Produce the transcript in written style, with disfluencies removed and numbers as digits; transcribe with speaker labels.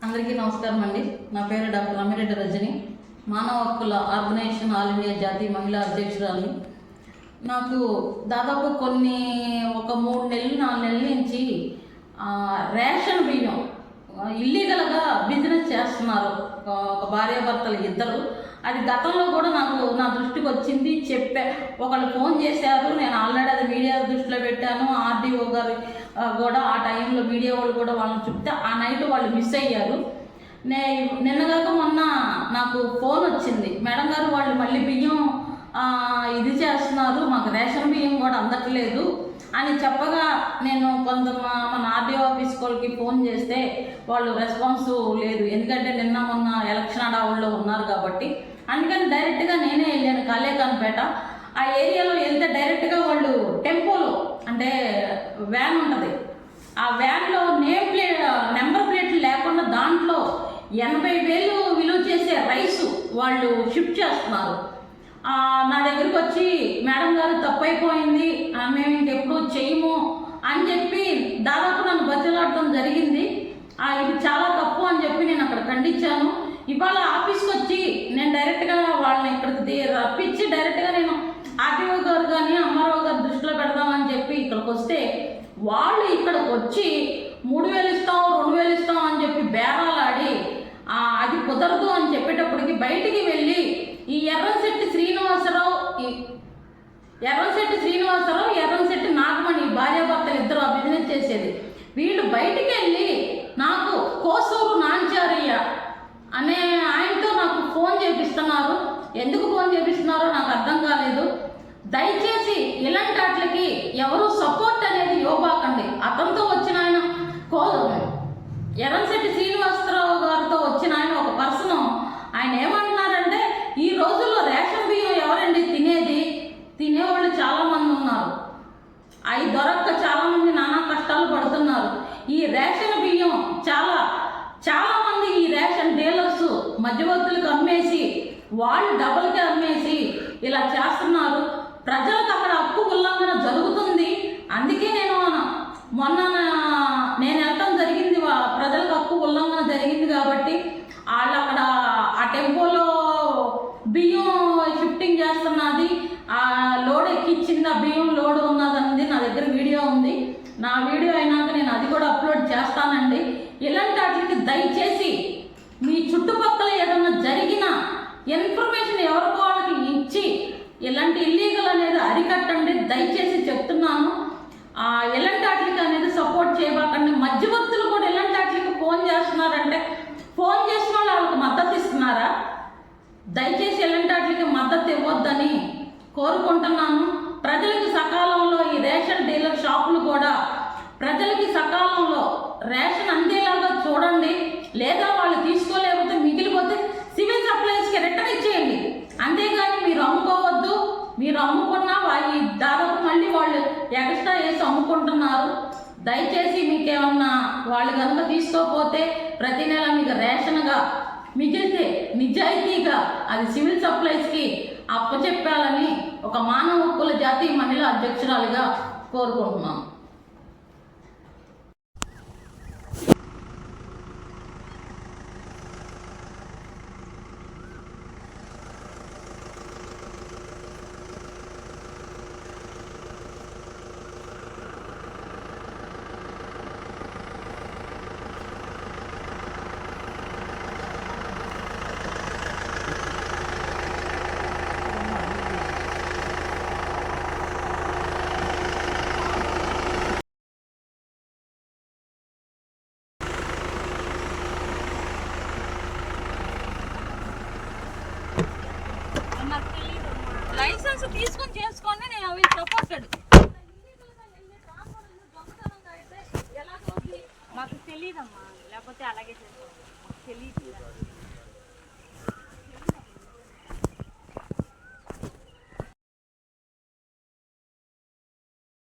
Speaker 1: అందరికీ నమస్కారం అండి. నా పేరు డాక్టర్ రామిరెడ్డి రజని, మానవ హక్కుల ఆర్గనైజేషన్ ఆల్ ఇండియా జాతీయ మహిళా అధ్యక్షురాలిని. నాకు దాదాపు ఒక 3 నెలలు 4 నెలల నుంచి రేషన్ బియ్యం ఇల్లీగల్గా బిజినెస్ చేస్తున్నారు ఒక భార్యాభర్తలు ఇద్దరు. అది గతంలో కూడా నా దృష్టికి వచ్చింది, ఒకళ్ళు ఫోన్ చేశారు. నేను ఆల్రెడీ అది మీడియా దృష్టిలో పెట్టాను. ఆర్డీఓ గారు కూడా ఆ టైంలో మీడియా వాళ్ళు కూడా వాళ్ళని చెప్తే ఆ నైట్ వాళ్ళు మిస్ అయ్యారు. నిన్నగాక మొన్న నాకు ఫోన్ వచ్చింది, మేడం గారు వాళ్ళు మళ్ళీ బియ్యం ఇది చేస్తున్నారు, మాకు రేషన్ బియ్యం కూడా అందట్లేదు అని చెప్పగా నేను మన ఆర్డీఓ ఆఫీస్ వాళ్ళకి ఫోన్ చేస్తే వాళ్ళు రెస్పాన్స్ లేదు. ఎందుకంటే నిన్న మొన్న ఎలక్షన్ అడవుల్లో ఉన్నారు కాబట్టి. అందుకని డైరెక్ట్గా నేనే వెళ్ళాను కాలేకాన్పేట. ఆ ఏరియాలో వెళ్తే డైరెక్ట్గా వాళ్ళు టెంపోలో అంటే వ్యాన్ ఉంటుంది, ఆ వ్యాన్లో నెంబర్ ప్లేట్లు లేకుండా దాంట్లో 80,000 విలువ చేసే రైసు వాళ్ళు షిఫ్ట్ చేస్తున్నారు. నా దగ్గరికి వచ్చి మేడం గారు తప్పైపోయింది, మేము ఇంకెప్పుడు చేయము అని చెప్పి దాదాపు నన్ను బతిలాడటం జరిగింది. ఇది చాలా తప్పు అని చెప్పి నేను అక్కడ ఖండించాను. ఇవాళ ఆఫీస్కి వచ్చి నేను డైరెక్ట్గా వాళ్ళని ఇక్కడికి రప్పించి డైరెక్ట్గా నేను ఆర్టీఓ గారు కానీ అమ్మారావు గారు దృష్టిలో పెడదామని చెప్పి ఇక్కడికి వస్తే వాళ్ళు ఇక్కడికి వచ్చి 3,000 ఇస్తాం 2,000 ఇస్తాం అని చెప్పి బేరాలాడి అది కుదరదు అని చెప్పేటప్పటికి బయటికి వెళ్ళి ఈ ఎర్రంశెట్టి శ్రీనివాసరావు ఎర్రంశెట్టి నాగమణి భార్యాభర్తలు ఇద్దరు ఆ బిజినెస్ చేసేది. వీళ్ళు బయటికి వెళ్ళి నాకు కోసూరు నాంచారయ్య అనే ఆయనతో నాకు ఫోన్ చేపిస్తున్నారు. ఎందుకు ఫోన్ చేపిస్తున్నారో నాకు అర్థం కాలేదు. దయచేసి ఇలాంటి వాటికి ఎవరు సపోర్ట్ అనేది ఇవ్వబాకండి. అతనితో వచ్చిన ఆయన ఎర్రంశెట్టి శ్రీనివాసరావు గారితో వచ్చిన ఆయన ఒక పర్సన్, ఆయన ఏమంటున్నారంటే ఈ రోజుల్లో రేషన్ బియ్యం ఎవరండి తినేవాళ్ళు చాలామంది ఉన్నారు, అవి దొరక్క చాలామంది నానా కష్టాలు పడుతున్నారు. ఈ రేషన్ బియ్యం చాలామంది ఈ రేషన్ డీలర్స్ మధ్యవర్తులకు అమ్మేసి వాళ్ళు డబుల్కి అమ్మేసి ఇలా చేస్తున్నారు. ప్రజలకు అక్కడ హక్కు ఉల్లంఘన జరుగుతుంది. అందుకే నేను వెళ్ళటం జరిగింది, ప్రజలకు హక్కు ఉల్లంఘన జరిగింది కాబట్టి వాళ్ళు అక్కడ ఆ టెంపోలో బియ్యం షిఫ్టింగ్ చేస్తున్నది, ఆ లోడ్ ఎక్కిచ్చింది, ఆ బియ్యం లోడ్ ఉన్నది నా దగ్గర వీడియో ఉంది. నా వీడియో అయినాక నేను అది కూడా అప్లోడ్ చేస్తానండి. ఇలాంటి వాటికి దయచేసి మీ చుట్టుపక్కల ఏదన్నా జరిగిన ఇన్ఫర్మేషన్ ఎవరికో వాళ్ళకి ఇచ్చి ఇలాంటి ఇల్లీగల్ అనేది అరికట్టండి, దయచేసి చెప్తున్నాను. ఇలాంటి వాటికి అనేది సపోర్ట్ చేయబాకండి. మధ్యవర్తులు కూడా ఇలాంటి వాటికి ఫోన్ చేస్తున్నారంటే ఫోన్ చేసిన వాళ్ళకి మద్దతు ఇస్తున్నారా? దయచేసి ఇలాంటి వాటికి మద్దతు ఇవ్వద్దని కోరుకుంటున్నాను. ప్రజలకు సకాలంలో ఈ రేషన్ డీలర్ షాపులు కూడా ప్రజలకి సకాలంలో రేషన్ అందేలాగా చూడండి. లేదా వాళ్ళు తీసుకోలేకపోతే మిగిలిపోతే సివిల్ సప్లైస్కి రిటర్న్ ఇచ్చేయండి. అంతేగాని మీరు అమ్ముకోవద్దు. మీరు అమ్ముకున్నా దాదాపు మళ్ళీ వాళ్ళు ఎక్స్ట్రా వేసి అమ్ముకుంటున్నారు. దయచేసి మీకేమన్నా వాళ్ళు కనుక తీసుకోకపోతే ప్రతి నెల మీకు రేషన్గా మిగిలితే నిజాయితీగా అది సివిల్ సప్లైస్కి అప్పచెప్పాలని ఒక మానవ హక్కుల జాతీయ మహిళా అధ్యక్షురాలిగా కోరుకుంటున్నాను. లైసెన్స్ తీసుకొని చేసుకోండి, నేను అవి సపోర్టెడ్.
Speaker 2: మాకు తెలియదమ్మా, లేకపోతే అలాగే చేసుకోండి, మాకు తెలియదు.